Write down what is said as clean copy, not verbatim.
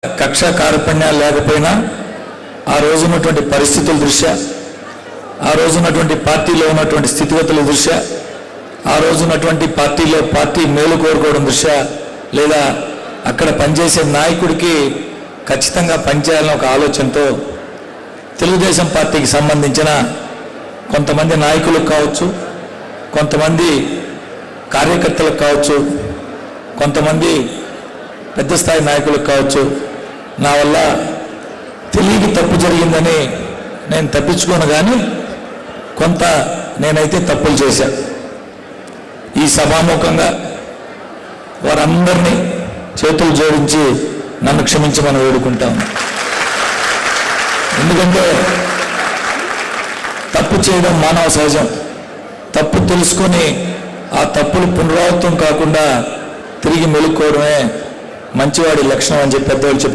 కక్ష కార్పణ్యాలు లేకపోయినా ఆ రోజు ఉన్నటువంటి పరిస్థితుల దృష్ట్యా, ఆ రోజు ఉన్నటువంటి పార్టీలో ఉన్నటువంటి స్థితిగతుల దృష్ట్యా, ఆ రోజు ఉన్నటువంటి పార్టీలో పార్టీ మేలు కోరుకోవడం దృష్ట్యా, లేదా అక్కడ పనిచేసే నాయకుడికి ఖచ్చితంగా పనిచేయాలని ఒక ఆలోచనతో తెలుగుదేశం పార్టీకి సంబంధించిన కొంతమంది నాయకులకు కావచ్చు, కొంతమంది కార్యకర్తలకు కావచ్చు, కొంతమంది పెద్ద స్థాయి నాయకులకు కావచ్చు, నా వల్ల తెలియక తప్పు జరిగిందని నేను తప్పించుకోను, కానీ కొంత నేనైతే తప్పులు చేశాను. ఈ సభాముఖంగా వారందరినీ చేతులు జోడించి నన్ను క్షమించమని వేడుకుంటాం. ఎందుకంటే తప్పు చేయడం మానవ సహజం. తప్పు తెలుసుకొని ఆ తప్పులు పునరావృతం కాకుండా తిరిగి మెలుక్కోవడమే మంచివాడి లక్షణం అని చెప్పి పెద్దవాళ్ళు చెప్తారు.